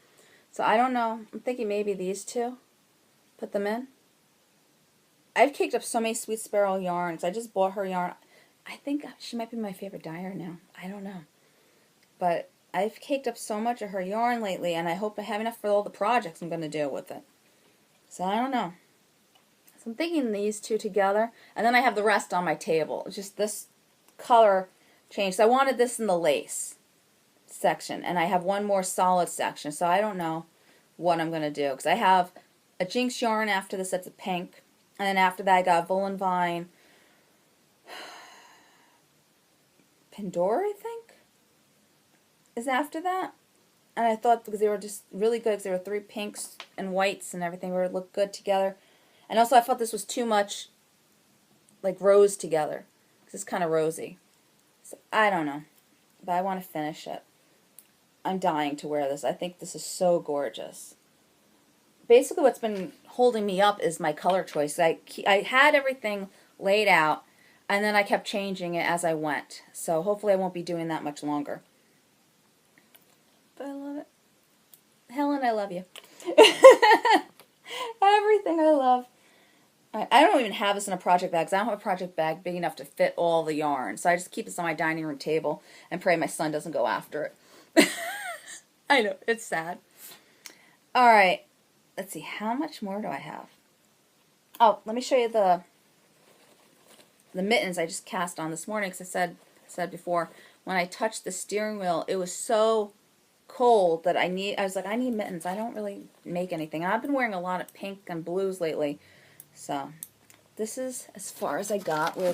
[SPEAKER 1] So I don't know. I'm thinking maybe these two. Put them in. I've caked up so many Sweet Sparrow yarns. I just bought her yarn. I think she might be my favorite dyer now. I don't know. But I've caked up so much of her yarn lately, and I hope I have enough for all the projects I'm going to do with it. So I don't know. So I'm thinking these two together, and then I have the rest on my table. It's just this color change. So I wanted this in the lace section, and I have one more solid section, so I don't know what I'm going to do. Because I have a Jinx yarn after this that's a pink, and then after that I got Wool and Vine Pandora, I think, is after that. And I thought, because they were just really good, because there were 3 pinks and whites and everything would look good together. And also I felt this was too much like rose together, because it's kind of rosy. So I don't know, but I want to finish it. I'm dying to wear this. I think this is so gorgeous. Basically what's been holding me up is my color choice. I had everything laid out, and then I kept changing it as I went. So hopefully I won't be doing that much longer. But I love it. Helen, I love you. Everything I love. I don't even have this in a project bag, because I don't have a project bag big enough to fit all the yarn. So I just keep this on my dining room table and pray my son doesn't go after it. I know, it's sad. Alright, let's see, how much more do I have? Oh, let me show you the mittens I just cast on this morning, because I said before, when I touched the steering wheel, it was so cold that I was like, I need mittens. I don't really make anything. And I've been wearing a lot of pink and blues lately. So, this is as far as I got. I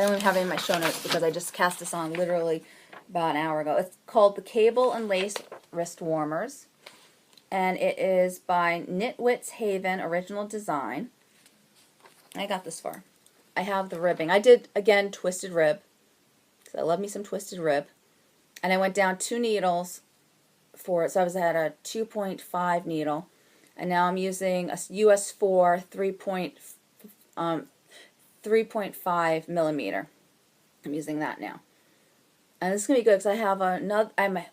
[SPEAKER 1] don't even have it in my show notes because I just cast this on literally about an hour ago. It's called the Cable and Lace Wrist Warmers. And it is by Knitwits Haven Original Design. I got this far. I have the ribbing. I did, again, twisted rib, because I love me some twisted rib. And I went down 2 needles for it. So I was at a 2.5 needle, and now I'm using a US 4 3.5 millimeter. I'm using that now. And this is going to be good because I have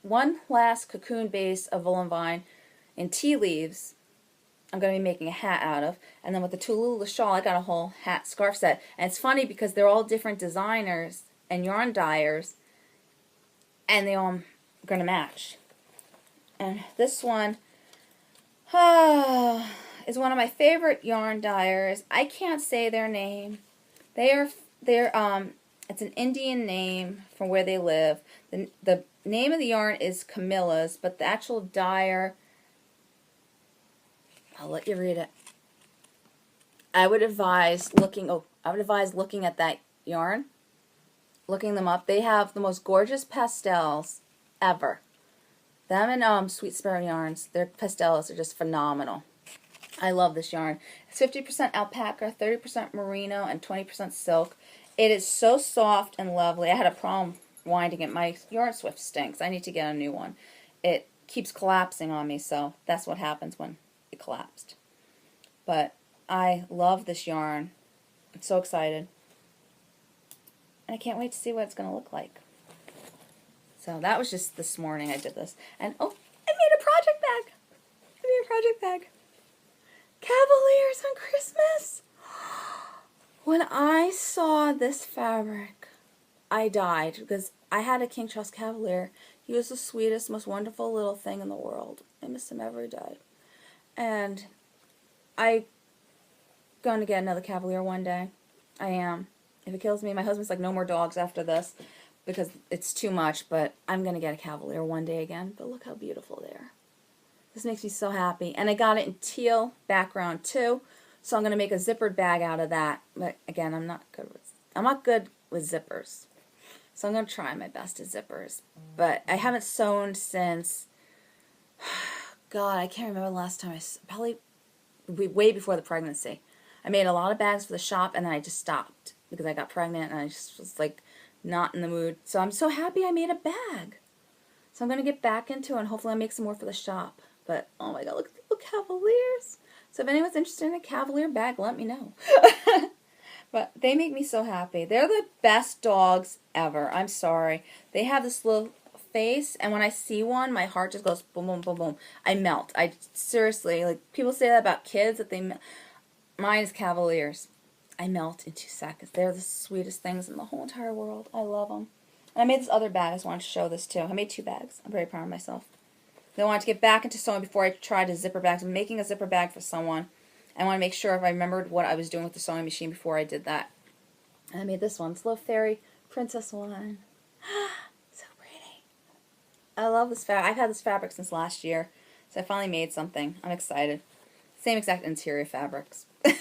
[SPEAKER 1] one last cocoon base of Woolen Vine in tea leaves I'm going to be making a hat out of. And then with the Tallulah shawl, I got a whole hat scarf set. And it's funny because they're all different designers and yarn dyers, and they all are going to match. And this one is one of my favorite yarn dyers. I can't say their name. They're it's an Indian name from where they live. The name of the yarn is Camilla's, but the actual dyer, I'll let you read it. I would advise looking at that yarn, looking them up. They have the most gorgeous pastels ever. Them and Sweet Sparrow yarns, their pastels are just phenomenal. I love this yarn. It's 50% alpaca, 30% merino, and 20% silk. It is so soft and lovely. I had a problem winding it. My yarn swift stinks. I need to get a new one. It keeps collapsing on me, so that's what happens when it collapsed. But I love this yarn. I'm so excited. And I can't wait to see what it's going to look like. So that was just this morning I did this. And oh, I made a project bag. Cavaliers on Christmas. When I saw this fabric, I died because I had a King Charles Cavalier. He was the sweetest, most wonderful little thing in the world. I miss him every day. And I'm going to get another Cavalier one day. I am. If it kills me, my husband's like, no more dogs after this because it's too much, but I'm going to get a Cavalier one day again. But look how beautiful they are. This makes me so happy. And I got it in teal background too, so I'm going to make a zippered bag out of that. But again, I'm not good with zippers. So I'm going to try my best at zippers. But I haven't sewn since, God, I can't remember the last time probably way before the pregnancy. I made a lot of bags for the shop, and then I just stopped because I got pregnant, and I just was like not in the mood. So I'm so happy I made a bag. So I'm going to get back into it, and hopefully I'll make some more for the shop. But, oh my God, look at the little Cavaliers. So if anyone's interested in a Cavalier bag, let me know. But they make me so happy. They're the best dogs ever. I'm sorry. They have this little face, and when I see one, my heart just goes boom, boom, boom, boom. I melt. I seriously, like, people say that about kids, that they melt. Mine is Cavaliers. I melt in 2 seconds. They're the sweetest things in the whole entire world. I love them. And I made this other bag. I just wanted to show this too. I made 2 bags. I'm very proud of myself. I wanted to get back into sewing before I tried a zipper bag. So I'm making a zipper bag for someone. I want to make sure if I remembered what I was doing with the sewing machine before I did that. And I made this one. It's a little fairy princess one. So pretty. I love this fabric. I've had this fabric since last year. So I finally made something. I'm excited. Same exact interior fabrics. So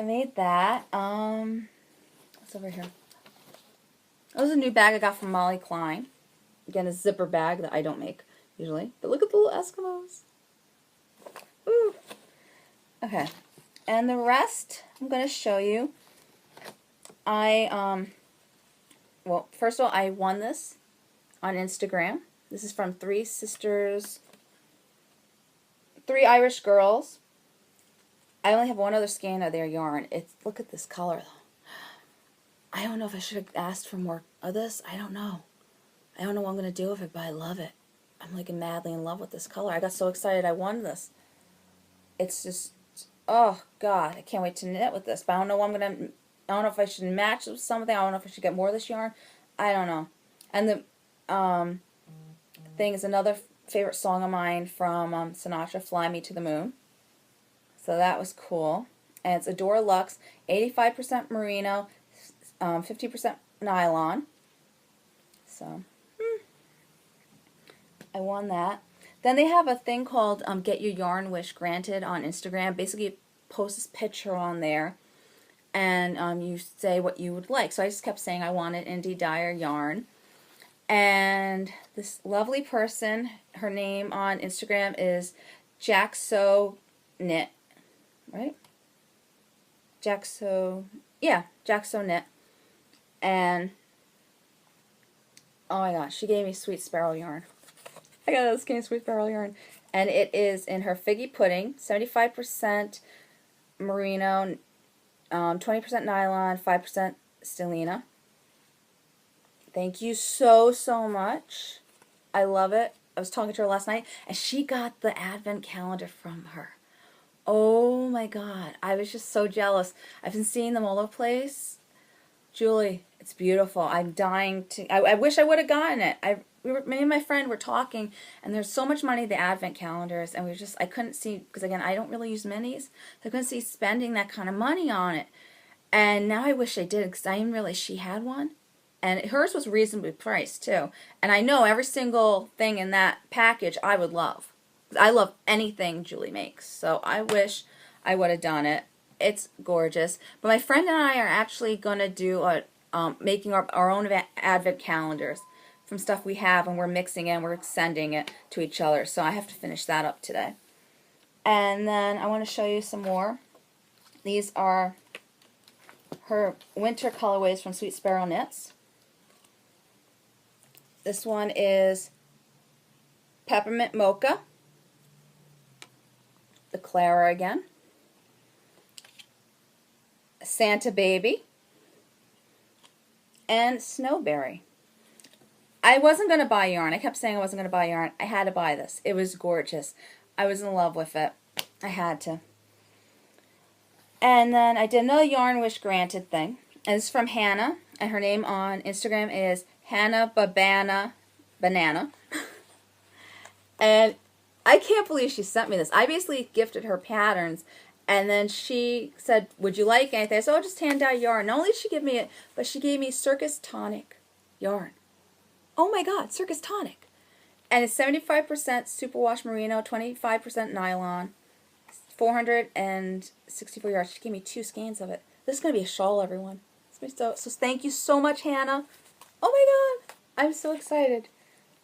[SPEAKER 1] I made that. What's over here? That was a new bag I got from Molly Klein. Again, a zipper bag that I don't make usually. But look at the little Eskimos. Ooh. Okay. And the rest I'm going to show you. Well, first of all, I won this on Instagram. This is from 3 Irish girls. I only have one other skein of their yarn. Look at this color, though. I don't know if I should have asked for more of this. I don't know. I don't know what I'm going to do with it, but I love it. I'm like madly in love with this color. I got so excited I won this. It's just, oh God, I can't wait to knit with this. But I don't know what I don't know if I should match with something. I don't know if I should get more of this yarn. I don't know. And the thing is another favorite song of mine from Sinatra, Fly Me to the Moon. So that was cool. And it's Adora Luxe, 85% merino, 50% nylon. So, I won that. Then they have a thing called Get Your Yarn Wish Granted on Instagram. Basically, you post this picture on there, and you say what you would like. So I just kept saying I wanted indie dyer yarn. And this lovely person, her name on Instagram is Jaxo Knit, right? Jaxo Knit. And oh my gosh, she gave me Sweet Sparrow yarn. I got a skein of Sweet Sparrow yarn. And it is in her Figgy Pudding, 75% merino, 20% nylon, 5% stellina. Thank you so, so much. I love it. I was talking to her last night, and she got the advent calendar from her. Oh my God. I was just so jealous. I've been seeing them all over the place. Julie, it's beautiful. I'm dying to... I wish I would have gotten it. Me and my friend were talking, and there's so much money in the advent calendars, and I couldn't see, because again, I don't really use minis, so I couldn't see spending that kind of money on it. And now I wish I did, because I didn't realize she had one. And hers was reasonably priced, too. And I know every single thing in that package I would love. I love anything Julie makes, so I wish I would have done it. It's gorgeous. But my friend and I are actually going to do making our own advent calendars from stuff we have, and we're mixing it and we're sending it to each other. So I have to finish that up today. And then I want to show you some more. These are her winter colorways from Sweet Sparrow Knits. This one is Peppermint Mocha, the Clara again, Santa Baby, and Snowberry. I wasn't going to buy yarn. I kept saying I wasn't going to buy yarn. I had to buy this. It was gorgeous. I was in love with it. I had to. And then I did another Yarn Wish Granted thing. And it's from Hannah. And her name on Instagram is Hannah Banana. And I can't believe she sent me this. I basically gifted her patterns. And then she said, would you like anything? I said, oh, just hand out yarn. Not only did she give me it, but she gave me Circus Tonic yarn. Oh my God, Circus Tonic. And it's 75% superwash merino, 25% nylon, 464 yards. She gave me 2 skeins of it. This is going to be a shawl, everyone. So thank you so much, Hannah. Oh my God, I'm so excited.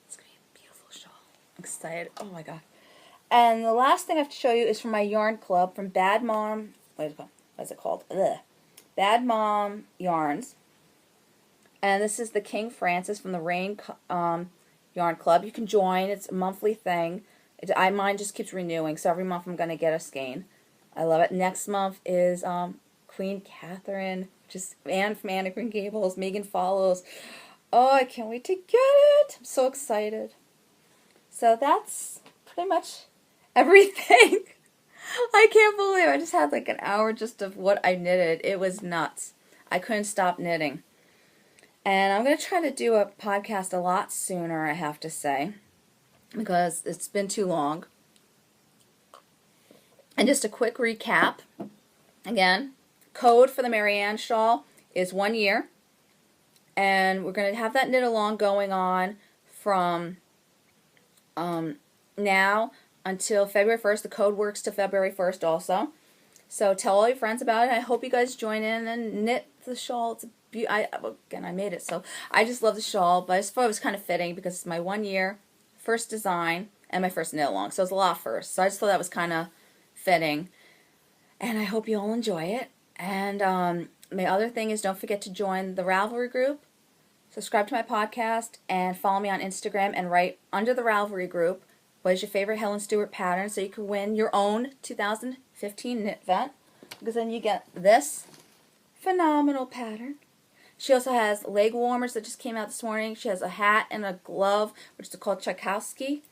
[SPEAKER 1] It's going to be a beautiful shawl. I'm excited. Oh my God. And the last thing I have to show you is from my yarn club from Bad Mom. What is it called? Ugh. Bad Mom Yarns. And this is the King Francis from the Rain Yarn Club. You can join. It's a monthly thing. Mine just keeps renewing, so every month I'm going to get a skein. I love it. Next month is Queen Catherine, Anne from Anne of Green Gables. Megan follows. Oh, I can't wait to get it. I'm so excited. So that's pretty much everything. I can't believe I just had like an hour just of what I knitted. It was nuts. I couldn't stop knitting. And I'm going to try to do a podcast a lot sooner, I have to say, because it's been too long. And just a quick recap. Again, code for the Marianne shawl is 1 year. And we're going to have that knit along going on from now until February 1st. The code works to February 1st also. So tell all your friends about it. I hope you guys join in and knit the shawl. It's again, I made it, so I just love the shawl, but I just thought it was kind of fitting because it's my 1 year, first design, and my first knit along, so it's a lot first. So I just thought that was kind of fitting, and I hope you all enjoy it. And my other thing is, don't forget to join the Ravelry group, subscribe to my podcast, and follow me on Instagram, and write under the Ravelry group what is your favorite Helen Stewart pattern, so you can win your own 2015 knit vet, because then you get this phenomenal pattern. She also has leg warmers that just came out this morning. She has a hat and a glove, which is called Tchaikovsky.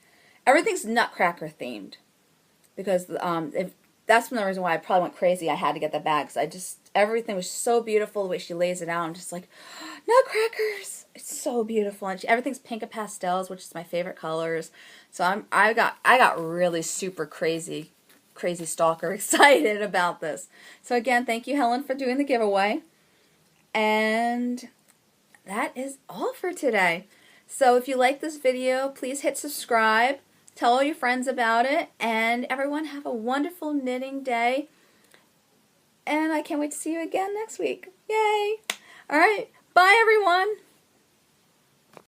[SPEAKER 1] Everything's Nutcracker themed, because that's one of the reasons why I probably went crazy. I had to get that bag, because everything was so beautiful the way she lays it out. I'm just like, Nutcrackers! It's so beautiful, and everything's pink and pastels, which is my favorite colors. So I got really super crazy stalker excited about this. So again, thank you, Helen, for doing the giveaway. And that is all for today. So if you like this video, please hit subscribe, tell all your friends about it, and everyone have a wonderful knitting day. And I can't wait to see you again next week. Yay! Alright, bye everyone!